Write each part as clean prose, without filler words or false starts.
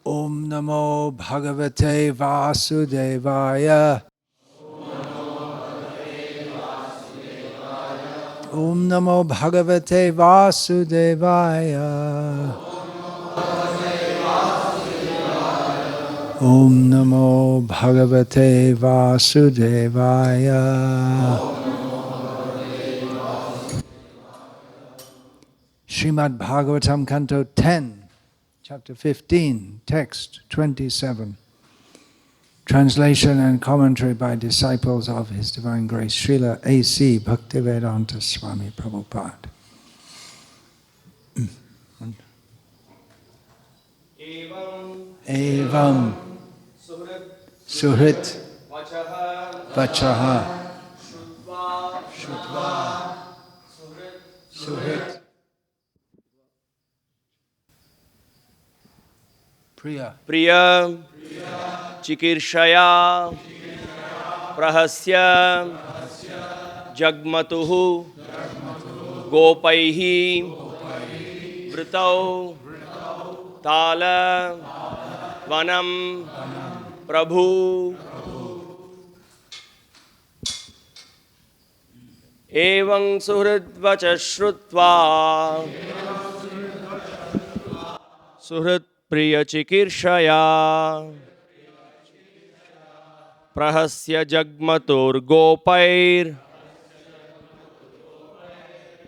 Om Namo Bhagavate Vasudevaya. Om Namo Bhagavate Vasudevaya. Om Namo Bhagavate Vasudevaya. Srimad Bhagavatam, Canto 10, Chapter 15, Text 27. Translation and commentary by disciples of His Divine Grace, Srila A.C. Bhaktivedanta Swami Prabhupada. Evam Suhrit Vachaha Shutva Suhrit Priya Chikirshaya Prahasya Jagmatuhu Gopaihi Vritau Tala Vanam Prabhu Evam Suhridvacha Shrutva Suhrid Priya Chikirshaya Prahasya Jagmatur Gopair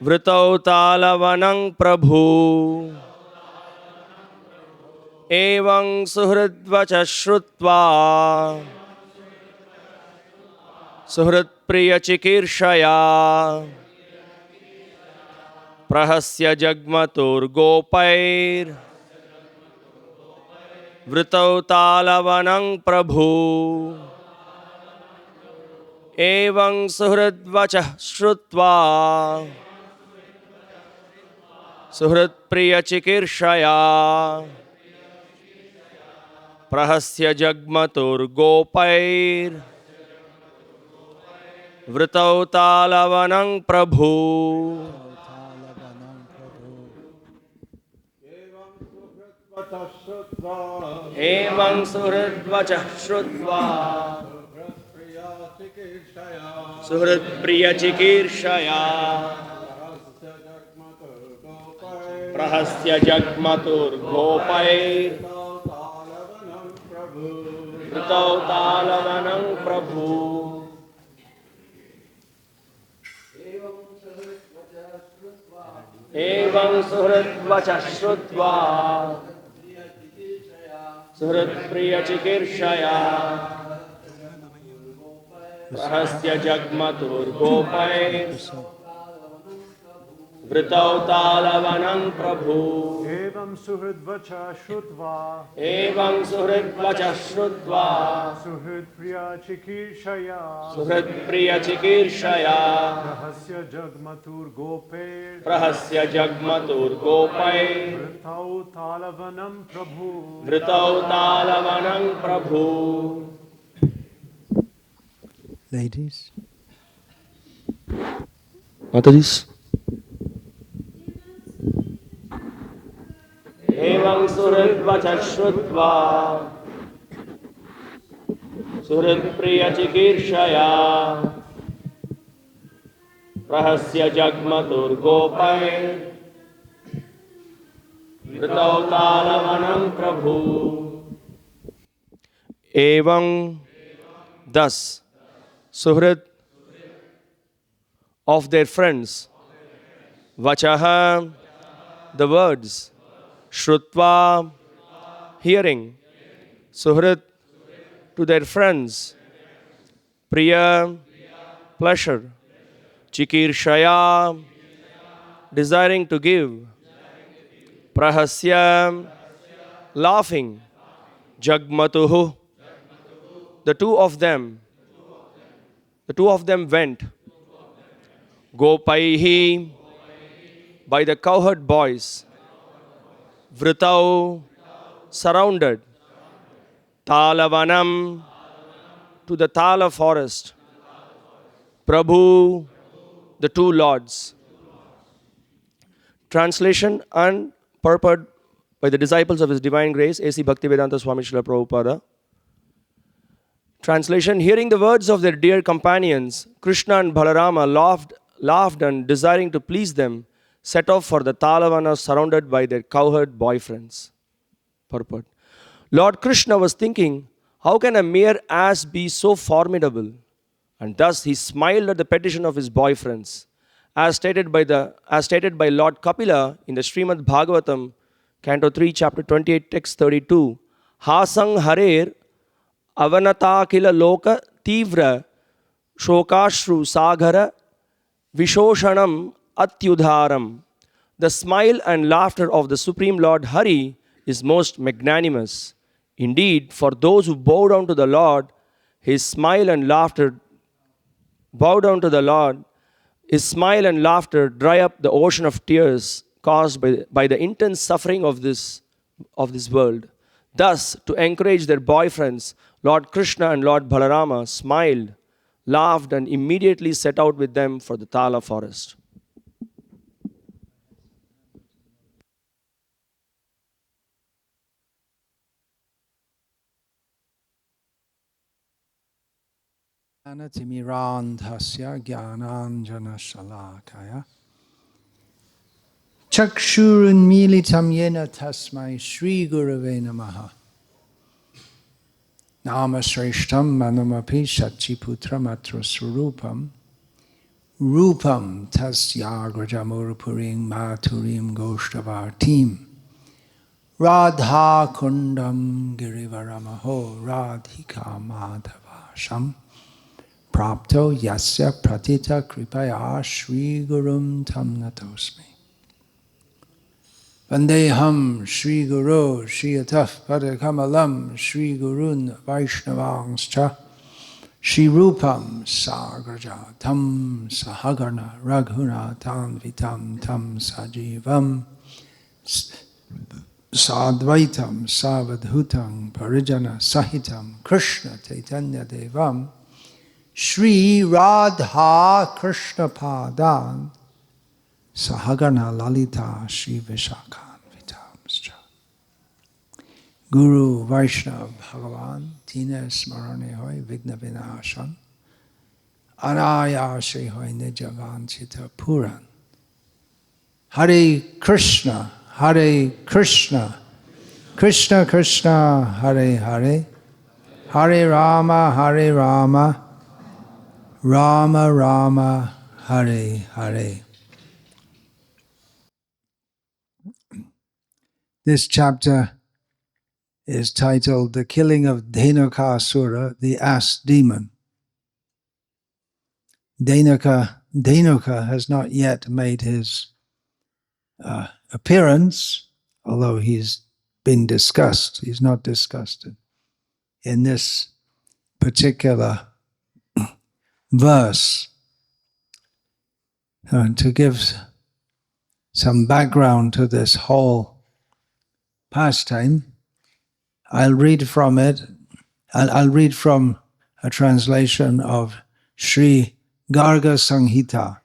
Vritau Talavanang Prabhu Evam Suhridvacha Shrutva Suhrid Priya Chikirshaya Prahasya Jagmatur Gopair Vritau Talavanang Prabhu Evam Suhridvacha Shrutva Suhrid Priya Chikirshaya Prahasya Jagmatur Gopair Vritau Talavanang Prabhu Evam Suhridvacha Shrutva Suhrid Priya Chikirshaya Prahasya Jagmatur Gopair Vritau Talavanang Prabhu Evam Suhridvacha Shrutva Suhrid Priya Chikirshaya Prahasya Jagmatur Gopair Vritau Talavanang Prabhu Evam Suhridvacha Shrutva Evam Suhridvacha Shrutva Suhrid Priya Chikirshaya Suhrid Priya Chikirshaya Prahasya Jagmatur Gopair Prahasya Jagmatur Gopair Vritau Talavanam Prabhu Vritau Talavanang Prabhu. Ladies. Matadis. Evam Suhridvacha Shrutva Suhrid Priya Chikirshaya Prahasya Jagmatur Gopair Vritau Talavanam Prabhu. Evam, thus Suhrid of their friends, Vachaha, the words, Shrutva, hearing, Suhrid, to their friends, Priya, pleasure, Chikirshaya, desiring to give, Prahasya, laughing, Jagmatuhu, the two of them went, Gopaihi, by the cowherd boys, Vritau, surrounded, Talavanam, to the Tala forest, Prabhu, the two lords. Translation and purport by the disciples of His Divine Grace, A.C. Bhaktivedanta Swami Srila Prabhupada. Translation: Hearing the words of their dear companions, Krishna and Balarama laughed and, desiring to please them, set off for the Talavana surrounded by their cowherd boyfriends. Purport: Lord Krishna was thinking, how can a mere ass be so formidable? And thus he smiled at the petition of his boyfriends. As stated by Lord Kapila in the Srimad Bhagavatam, Canto 3, Chapter 28, Text 32, Hasang Harer Avanata Kila Loka Tivra Shokashru Sagara Vishoshanam Atyudharam. The smile and laughter of the Supreme Lord Hari is most magnanimous. Indeed, for those who bow down to the Lord, His smile and laughter dry up the ocean of tears caused by the intense suffering of this world. Thus, to encourage their boyfriends, Lord Krishna and Lord Balarama smiled, laughed, and immediately set out with them for the Tala forest. Anatimmirandhasya Jnananjana Shalakaya Chakshurunmilitam Yena Tasmai Shri Gurave Namaha Namasreshtam Manamapi Shachiputram Atra Surupam Rupam Tasya Grajamurupurim Maturim Goshtavartim Radha Kundam Girivaramaho Radhika Madhavasham Prapto Yasya Pratita Kripaya Shri Gurum Tam Natosmi. Vandeham Shri Guru Shri Ataf Padakamalam Shri Gurun Vaishnavangscha Shri Rupam Sagraja Tam Sahagarna Raghuna Tam Vitam Tam Sajivam Sadvaitam Savadhutam Parijana Sahitam Krishna Chaitanya Devam Shri Radha Krishna Padan Sahagana Lalita Shri Vishakhan Vitamscha. Guru Vaishnav Bhagavan Tina Smarane Hoy Vigna Vinasham Anayashe Hoy Nijavan Chita Puran. Hare Krishna, Hare Krishna, Krishna Krishna, Hare Hare, Hare Rama, Hare Rama, Rama Rama, Hare Hare. This chapter is titled The Killing of Dhenukasura, the Ass Demon. Dhenuka has not yet made his appearance, although he's been discussed. He's not discussed in this particular verse. To give some background to this whole pastime, I'll read from it. I'll read from a translation of Sri Garga Samhita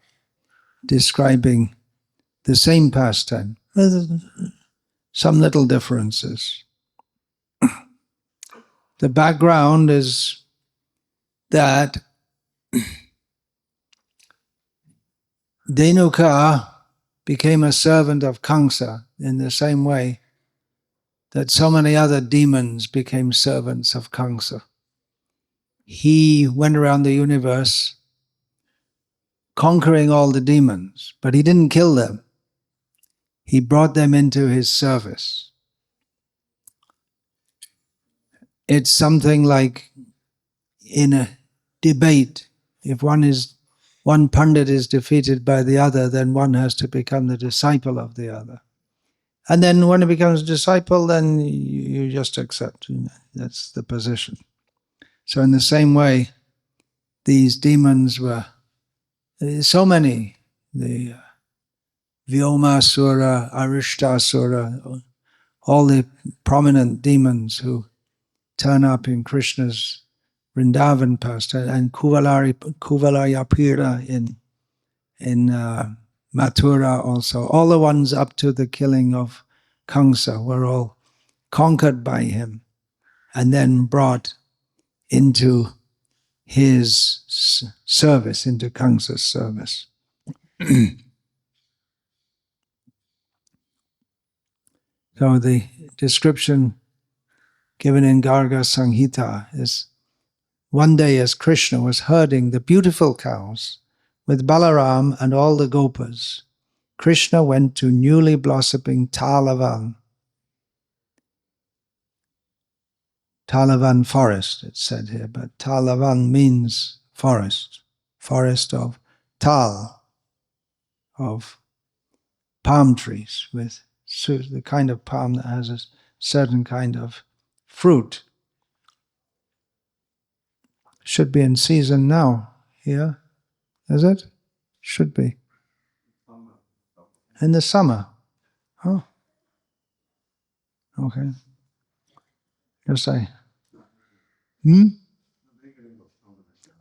describing the same pastime with some little differences. The background is that Dhenuka became a servant of Kamsa in the same way that so many other demons became servants of Kamsa. He went around the universe conquering all the demons, but he didn't kill them. He brought them into his service. It's something like in a debate, if one Pandit is defeated by the other, then one has to become the disciple of the other. And then when it becomes a disciple, then you just accept. That's the position. So in the same way, these demons were, so many, the Vyomasura, Arishtasura, all the prominent demons who turn up in Krishna's Vrindavan pastime, and Kuvalayapira in Mathura also, all the ones up to the killing of Kamsa were all conquered by him and then brought into his service, into Kamsa's service. So the description given in Garga Samhita is one day as Krishna was herding the beautiful cows with Balaram and all the gopas, Krishna went to newly blossoming Talavana. Talavan forest, it's said here, but Talavan means forest. Forest of tal, of palm trees, with the kind of palm that has a certain kind of fruit. Should be in season now, here, is it? Should be. In the summer. Oh. Okay. Just say.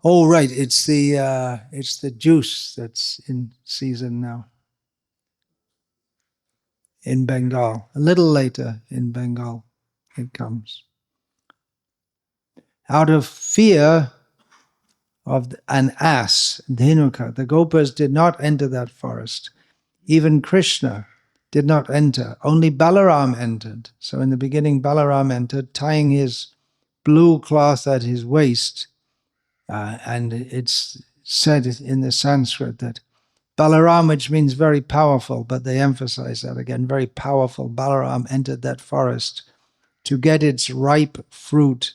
Oh, right. It's the juice that's in season now. In Bengal. A little later in Bengal it comes. Out of fear of an ass, Dhenuka, the Gopas did not enter that forest. Even Krishna did not enter. Only Balaram entered. So in the beginning, Balaram entered, tying his blue cloth at his waist. And it's said in the Sanskrit that Balaram, which means very powerful, but they emphasize that again, very powerful, Balaram entered that forest to get its ripe fruit.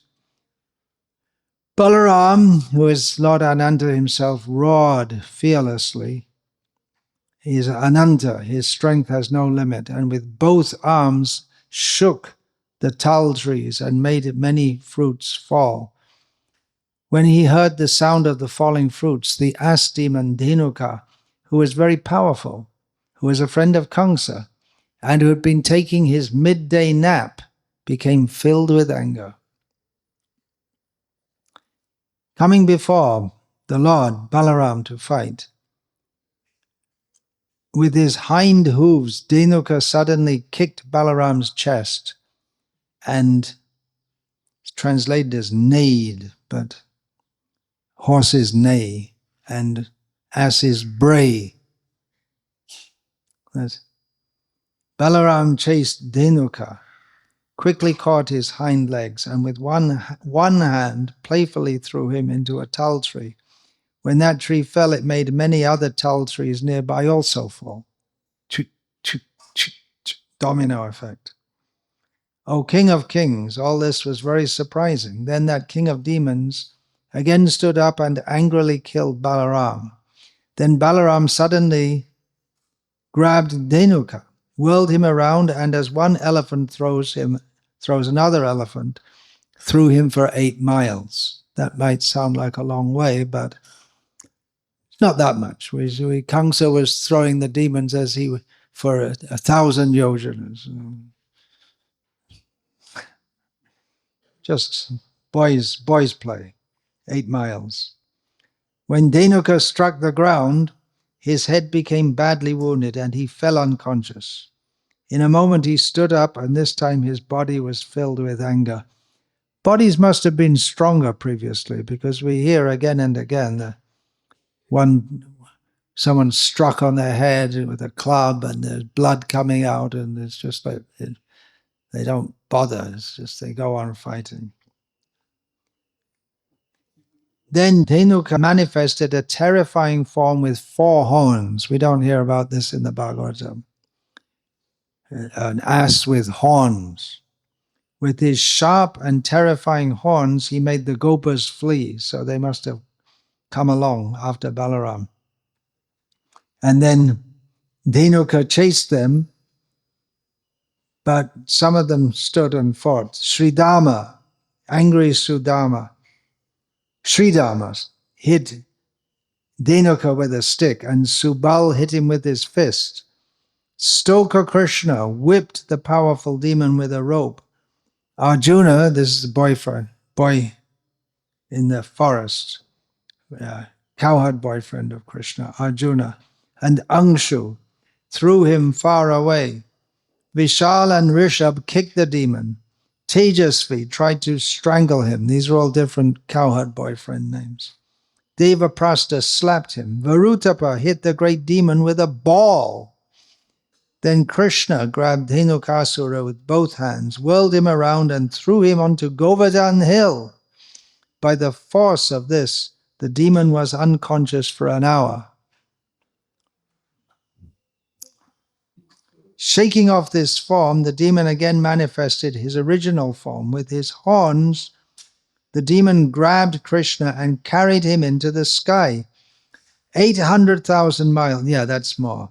Balaram, who is Lord Ananta himself, roared fearlessly. He is Ananta, his strength has no limit, and with both arms shook the tal trees and made many fruits fall. When he heard the sound of the falling fruits, the ass demon Dhenuka, who was very powerful, who was a friend of Kamsa, and who had been taking his midday nap, became filled with anger. Coming before the Lord Balaram to fight, with his hind hooves, Dhenuka suddenly kicked Balaram's chest and it's translated as neighed, but horses neigh and asses bray. That Balaram chased Dhenuka, quickly caught his hind legs, and with one hand playfully threw him into a tal tree. When that tree fell, it made many other tal trees nearby also fall. Domino effect. O King of Kings, all this was very surprising. Then that king of demons again stood up and angrily killed Balaram. Then Balaram suddenly grabbed Dhenuka, whirled him around, and as one elephant throws another elephant, threw him for 8 miles. That might sound like a long way, but it's not that much. Kamsa was throwing the demons as he for 1,000 yojanas. Just boys play, 8 miles. When Dhenuka struck the ground, his head became badly wounded and he fell unconscious. In a moment he stood up, and this time his body was filled with anger. Bodies must have been stronger previously, because we hear again and again that someone struck on their head with a club and there's blood coming out, and it's just like they don't bother. It's just they go on fighting. Then Dhenuka manifested a terrifying form with 4 horns. We don't hear about this in the Bhagavatam. An ass with horns. With his sharp and terrifying horns, he made the gopas flee, so they must have come along after Balaram. And then Dhenuka chased them, but some of them stood and fought. Sridama, angry Sridama, hit Dhenuka with a stick, and Subal hit him with his fist. Stoka Krishna whipped the powerful demon with a rope. Arjuna, this is the boy in the forest, cowherd boyfriend of Krishna, Arjuna, and Angshu threw him far away. Vishal and Rishabh kicked the demon. Tejasvi tried to strangle him. These are all different cowherd boyfriend names. Devaprastha slapped him. Varutapa hit the great demon with a ball. Then Krishna grabbed Dhenukasura with both hands, whirled him around and threw him onto Govardhan hill. By the force of this, the demon was unconscious for an hour. Shaking off this form, the demon again manifested his original form. With his horns, the demon grabbed Krishna and carried him into the sky. 800,000 miles. Yeah, that's more.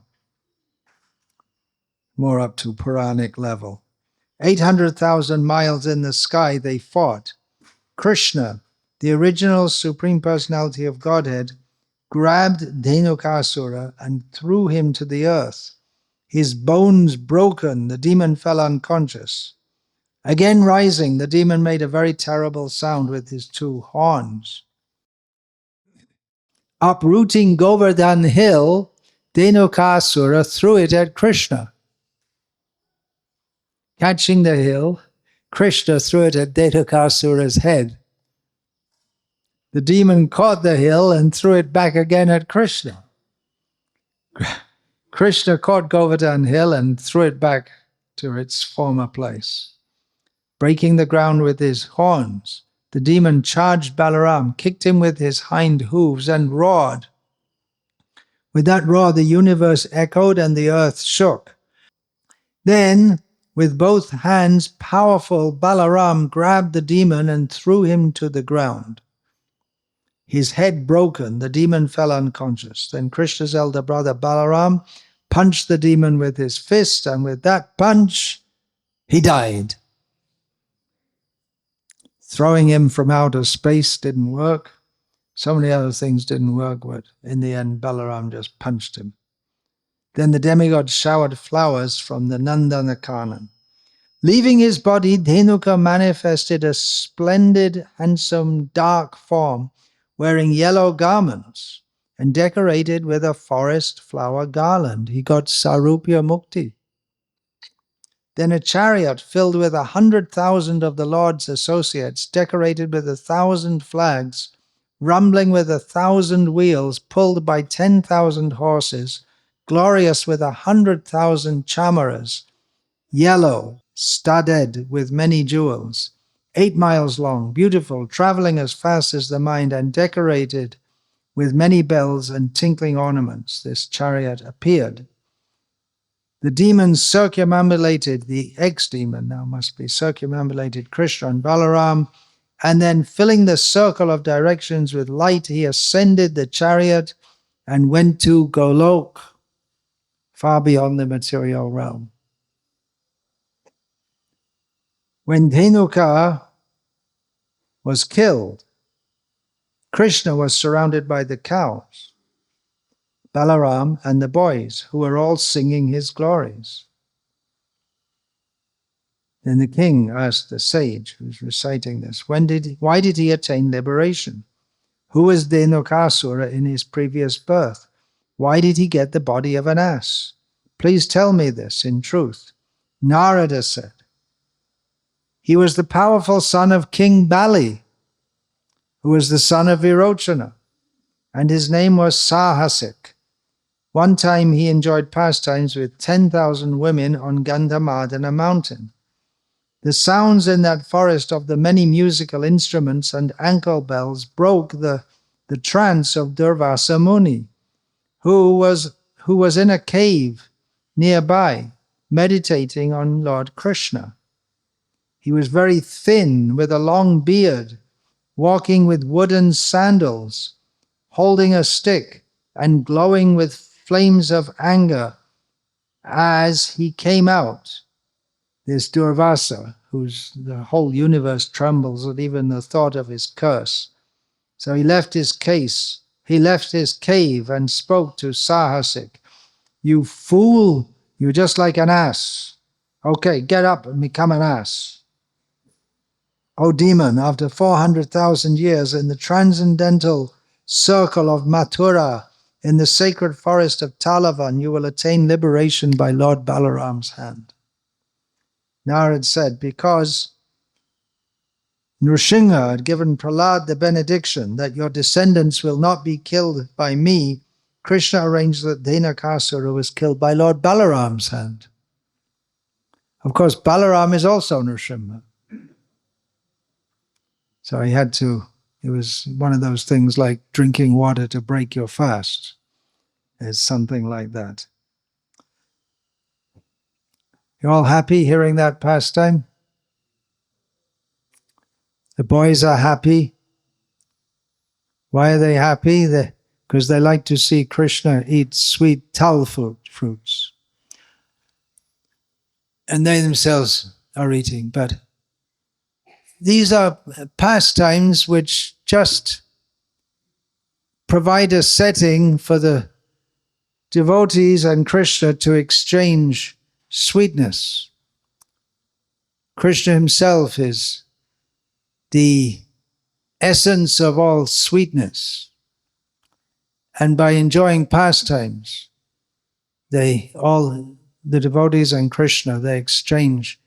More up to Puranic level. 800,000 miles in the sky they fought. Krishna, the original Supreme Personality of Godhead, grabbed Dhenukasura and threw him to the earth. His bones broken, the demon fell unconscious. Again rising, the demon made a very terrible sound with his two horns. Uprooting Govardhan hill, Dhenukasura threw it at Krishna. Catching the hill, Krishna threw it at Dhenukasura's head. The demon caught the hill and threw it back again at Krishna. Krishna caught Govardhan hill and threw it back to its former place. Breaking the ground with his horns, the demon charged Balaram, kicked him with his hind hooves, and roared. With that roar, the universe echoed and the earth shook. Then, with both hands, powerful Balaram grabbed the demon and threw him to the ground. His head broken, the demon fell unconscious. Then Krishna's elder brother Balaram punched the demon with his fist, and with that punch, he died. Throwing him from outer space didn't work. So many other things didn't work, but in the end, Balaram just punched him. Then the demigod showered flowers from the Nandana-kanan. Leaving his body, Dhenuka manifested a splendid, handsome, dark form, wearing yellow garments and decorated with a forest flower garland. He got Sarupya Mukti. Then a chariot filled with 100,000 of the Lord's associates, decorated with 1,000 flags, rumbling with 1,000 wheels, pulled by 10,000 horses, glorious with 100,000 chamaras, yellow, studded with many jewels, 8 miles long, beautiful, traveling as fast as the mind, and decorated with many bells and tinkling ornaments. This chariot appeared. The demons circumambulated, the ex-demon now must be, circumambulated Krishna and Balaram, and then filling the circle of directions with light, he ascended the chariot and went to Golok, far beyond the material realm. When Dhenuka was killed, Krishna was surrounded by the cows, Balaram and the boys, who were all singing his glories. Then the king asked the sage who's reciting this, why did he attain liberation? Who was Dhenukasura in his previous birth? Why did he get the body of an ass? Please tell me this in truth. Narada said, he was the powerful son of King Bali, who was the son of Virochana, and his name was Sahasik. One time he enjoyed pastimes with 10,000 women on Gandhamadana mountain. The sounds in that forest of the many musical instruments and ankle bells broke the trance of Durvasa Muni, who was in a cave nearby, meditating on Lord Krishna. He was very thin, with a long beard, walking with wooden sandals, holding a stick, and glowing with flames of anger as he came out. This Durvasa, the whole universe trembles at even the thought of his curse. So he left his cave and spoke to Sahasik. You fool, you're just like an ass. Okay, get up and become an ass. O demon, after 400,000 years in the transcendental circle of Mathura, in the sacred forest of Talavana, you will attain liberation by Lord Balaram's hand. Narad said, because Nrsimha had given Prahlad the benediction that your descendants will not be killed by me, Krishna arranged that Dhenukasura was killed by Lord Balaram's hand. Of course, Balaram is also Nrsimha. So he had to, it was one of those things like drinking water to break your fast. It's something like that. You all happy hearing that pastime? The boys are happy. Why are they happy? Because they like to see Krishna eat sweet tal fruits. And they themselves are eating. But these are pastimes which just provide a setting for the devotees and Krishna to exchange sweetness. Krishna himself is the essence of all sweetness. And by enjoying pastimes, all the devotees and Krishna, they exchange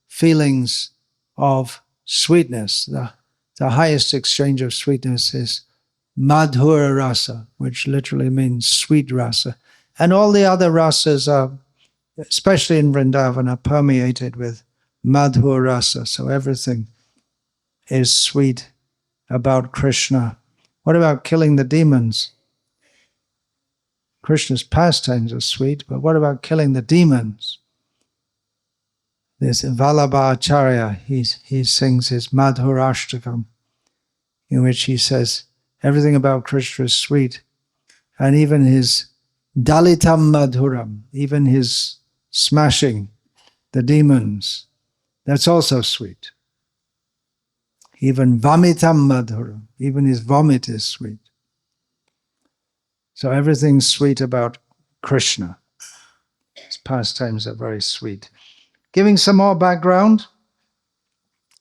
feelings of sweetness. The highest exchange of sweetness is madhura rasa, which literally means sweet rasa. And all the other rasas are, especially in Vrindavan, are permeated with madhura rasa. So everything is sweet about Krishna. What about killing the demons? Krishna's pastimes are sweet, but what about killing the demons? This Vallabhacharya, he sings his Madhurashtakam, in which he says everything about Krishna is sweet, and even his Dalitam Madhuram, even his smashing the demons, that's also sweet. Even Vamitam Madhuram, even his vomit is sweet. So everything's sweet about Krishna. His pastimes are very sweet. Giving some more background,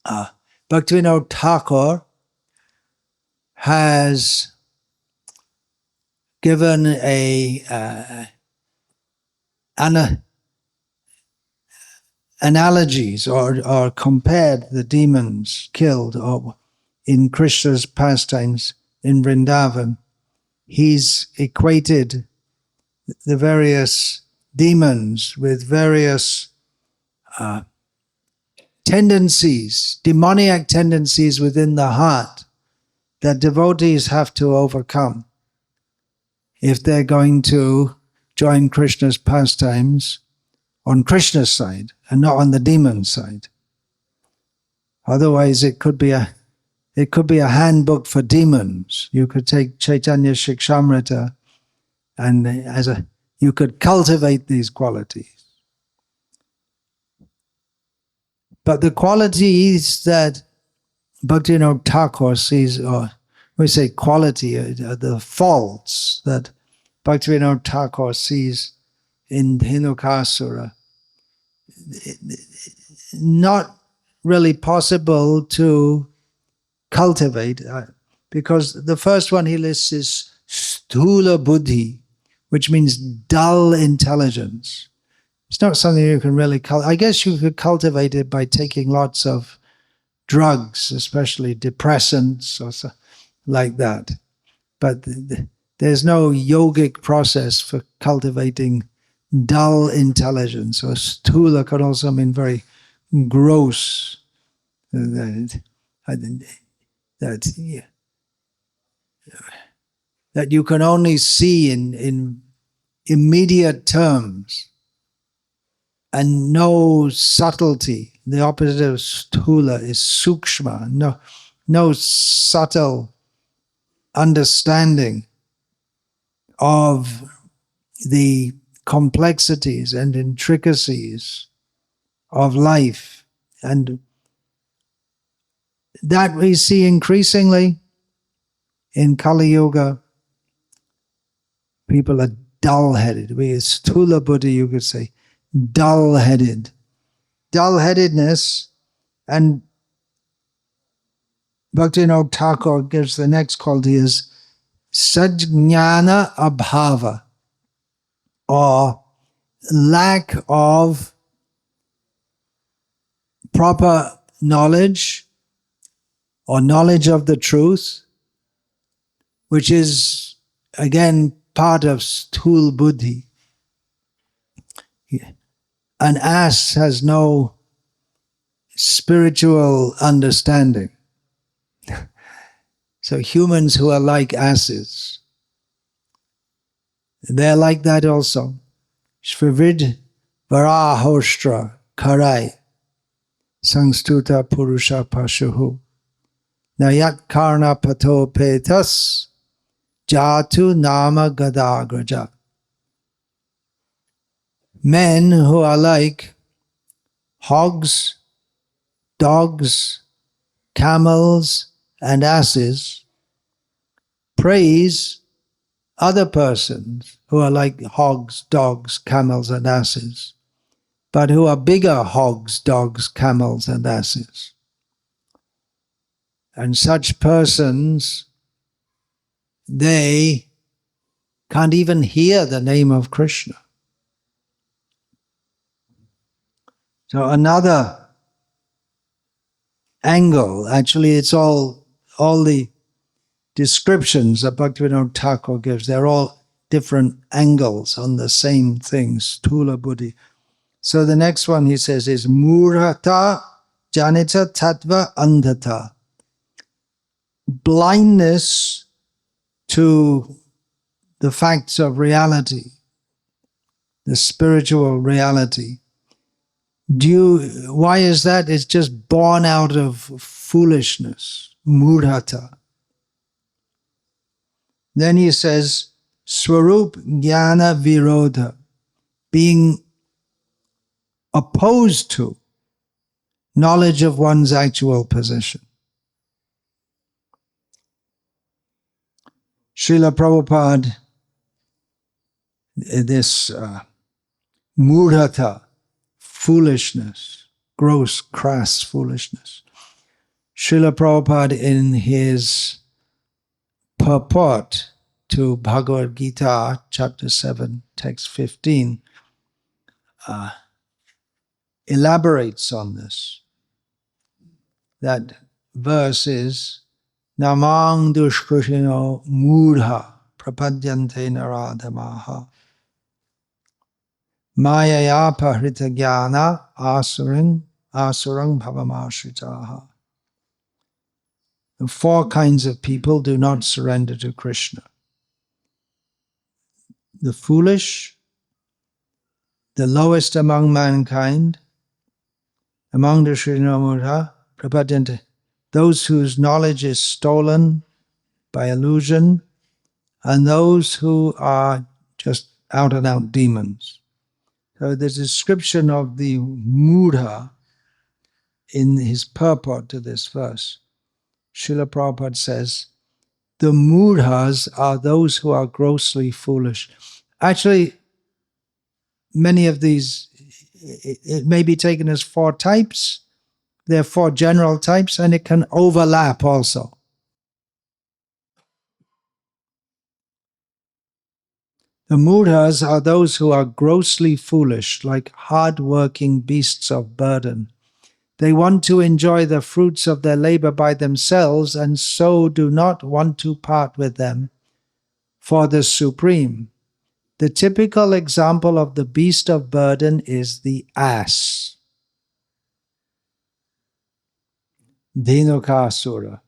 Bhaktivinoda Thakur has given analogies or compared the demons killed in Krishna's pastimes in Vrindavan. He's equated the various demons with various tendencies, demoniac tendencies within the heart that devotees have to overcome if they're going to join Krishna's pastimes on Krishna's side and not on the demon side. Otherwise, it could be a handbook for demons. You could take Caitanya-caritamrta and you could cultivate these qualities. But the qualities that Bhaktivinoda Thakur sees, or we say quality, the faults that Bhaktivinoda Thakur sees in Dhenukasura, not really possible to cultivate, because the first one he lists is sthula buddhi, which means dull intelligence. It's not something you can really cultivate. I guess you could cultivate it by taking lots of drugs, especially depressants or so, like that. But there's no yogic process for cultivating dull intelligence. Or sthula can also mean very gross. That you can only see in immediate terms and no subtlety. The opposite of sthula is sukshma, no subtle understanding of the complexities and intricacies of life. And that we see increasingly in Kali Yuga. People are dull-headed. Sthula buddhi, you could say, dull-headed. Dull-headedness, and Bhaktivinoda Thakur gives the next quality is sajnana abhava, or lack of proper knowledge or knowledge of the truth, which is again part of sthul buddhi. An ass has no spiritual understanding. So humans who are like asses, they're like that also. Shvivid varahostra karai sangstuta purusha pashuhu nayat karna pato petas jatu nama gadagraja. Men who are like hogs, dogs, camels, and asses praise other persons who are like hogs, dogs, camels, and asses, but who are bigger hogs, dogs, camels, and asses. And such persons, they can't even hear the name of Krishna. So another angle, actually it's all the descriptions that Bhaktivinoda Thakur gives, they're all different angles on the same things, sthula buddhi. So the next one he says is murhata janita tattva andhata. Blindness to the facts of reality, the spiritual reality. Why is that? It's just born out of foolishness, murhata. Then he says, Swarup Jnana Virodha, being opposed to knowledge of one's actual position. Srila Prabhupada, this murhata, foolishness, gross, crass foolishness. Srila Prabhupada in his purport to Bhagavad-gita, chapter 7, text 15, elaborates on this. That verse is, Namang dushkrishino murha prapadyante naradhamaha mayaya pahrita jnana asurang bhavamashritaha. The four kinds of people do not surrender to Krishna. The foolish, the lowest among mankind, among the Srinamurha, Prapadyante, those whose knowledge is stolen by illusion, and those who are just out and out demons. So the description of the Mudha in his purport to this verse, Srila Prabhupada says, the Mudhas are those who are grossly foolish. Actually, many of these, it may be taken as four types. There are four general types, and it can overlap also. The Mudhas are those who are grossly foolish, like hard-working beasts of burden. They want to enjoy the fruits of their labor by themselves, and so do not want to part with them for the Supreme. The typical example of the beast of burden is the ass. Dhenukasura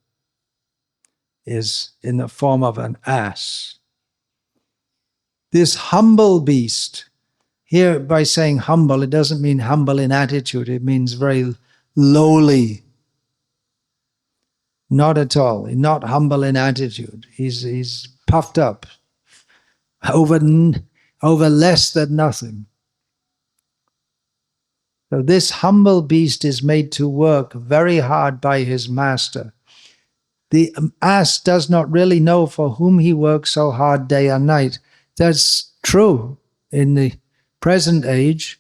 is in the form of an ass. This humble beast, here by saying humble, it doesn't mean humble in attitude, it means very lowly. Not at all, not humble in attitude. He's puffed up over less than nothing. So this humble beast is made to work very hard by his master. The ass does not really know for whom he works so hard day and night. That's true in the present age,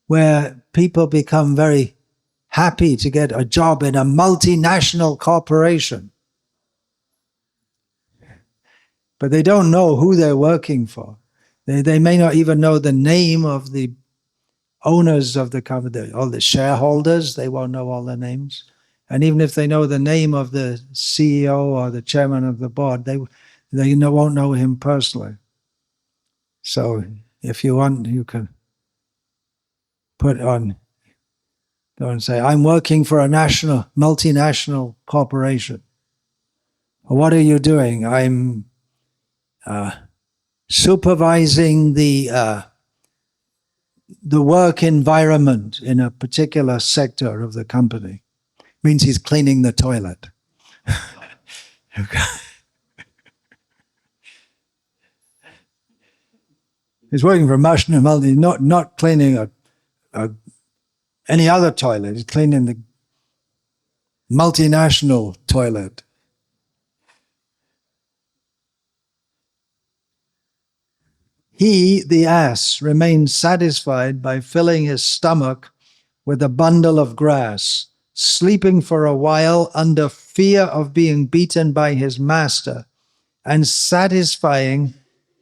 where people become very happy to get a job in a multinational corporation. But they don't know who they're working for. They may not even know the name of the owners of the company, all the shareholders, they won't know all their names. And even if they know the name of the CEO or the chairman of the board, they won't know him personally. So if you want, you can go and say, I'm working for a multinational corporation. What are you doing? I'm supervising the work environment in a particular sector of the company. Means he's cleaning the toilet. He's working for a multi, not cleaning any other toilet. He's cleaning the multinational toilet. He, the ass, remains satisfied by filling his stomach with a bundle of grass, sleeping for a while under fear of being beaten by his master, and satisfying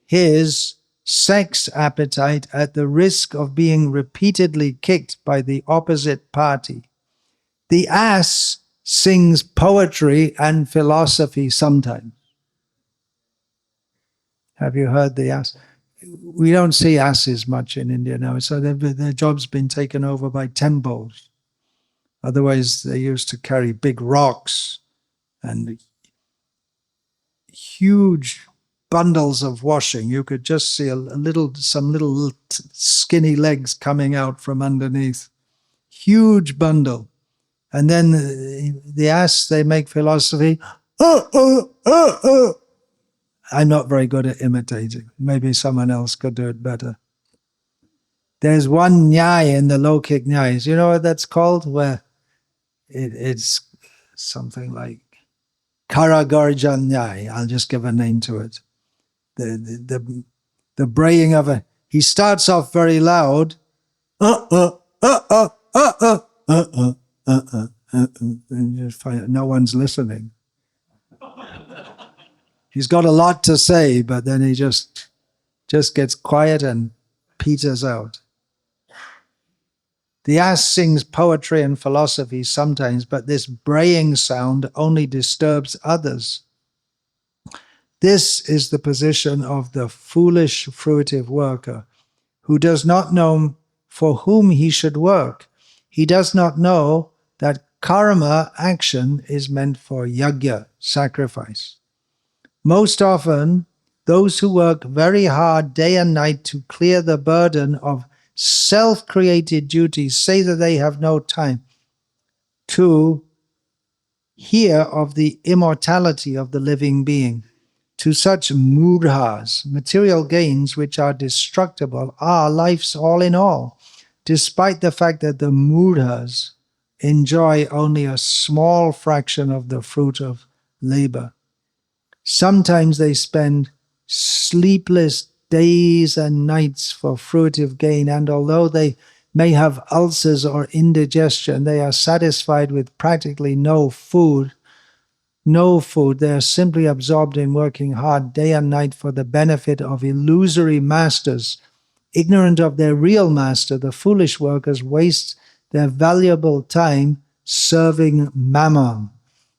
his sex appetite at the risk of being repeatedly kicked by the opposite party. The ass sings poetry and philosophy sometimes. Have you heard the ass? We don't see asses much in India now, so their job's been taken over by temples. Otherwise, they used to carry big rocks and huge bundles of washing. You could just see some little skinny legs coming out from underneath. Huge bundle. And then the ass, they make philosophy. I'm not very good at imitating. Maybe someone else could do it better. There's one nyai in the Lokik nyais. You know what that's called? Where it's something like Karagarjan nyai. I'll just give a name to it. The braying of a... He starts off very loud. And you just find no one's listening. He's got a lot to say, but then he just gets quiet and peters out. The ass sings poetry and philosophy sometimes, but this braying sound only disturbs others. This is the position of the foolish fruitive worker, who does not know for whom he should work. He does not know that karma, action, is meant for yajna, sacrifice. Most often, those who work very hard day and night to clear the burden of self-created duties say that they have no time to hear of the immortality of the living being. To such mudhas, material gains which are destructible are life's all in all, despite the fact that the mudhas enjoy only a small fraction of the fruit of labor. Sometimes they spend sleepless days and nights for fruitive gain, and although they may have ulcers or indigestion, they are satisfied with practically no food. They are simply absorbed in working hard day and night for the benefit of illusory masters. Ignorant of their real master, the foolish workers waste their valuable time serving mammon.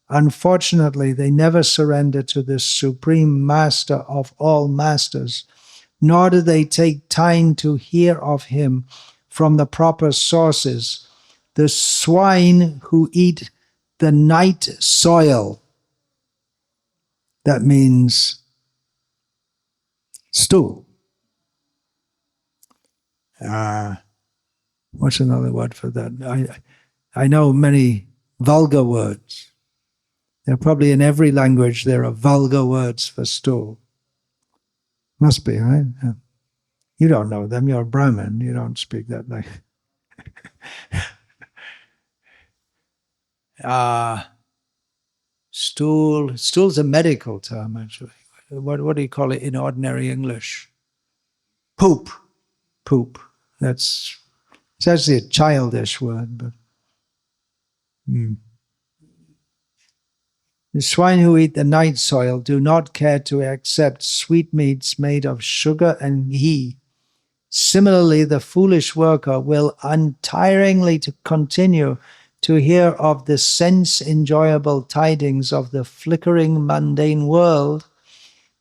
Unfortunately, they never surrender to the supreme master of all masters, nor do they take time to hear of him from the proper sources. The swine who eat the night soil, that means stool. What's another word for that? I know many vulgar words. There are probably in every language there are vulgar words for stool. Must be, right? Yeah. You don't know them. You're a Brahmin. You don't speak that language. Stool. Stool's a medical term, actually. What do you call it in ordinary English? Poop. Poop. It's actually a childish word, but... The swine who eat the night soil do not care to accept sweetmeats made of sugar and ghee. Similarly, the foolish worker will untiringly to continue to hear of the sense-enjoyable tidings of the flickering mundane world,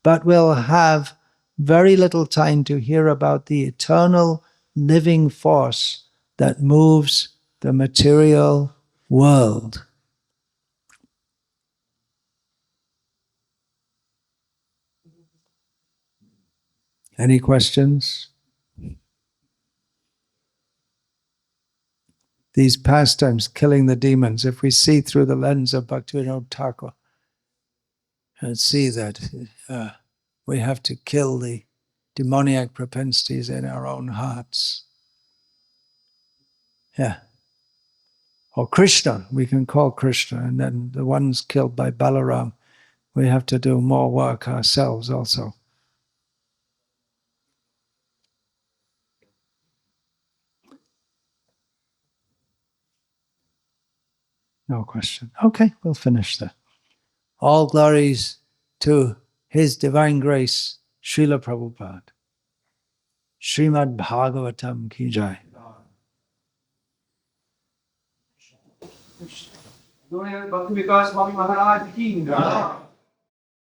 but will have very little time to hear about the eternal living force that moves the material world. Any questions? These pastimes, killing the demons, if we see through the lens of Bhaktivinoda Thakur and see that we have to kill the demoniac propensities in our own hearts. Yeah. Or Krishna, we can call Krishna, and then the ones killed by Balaram, we have to do more work ourselves also. No question. Okay, we'll finish there. All glories to His Divine Grace, Srila Prabhupada. Srimad Bhagavatam ki jai. Bhakti Vikasa Swami Maharaj ki.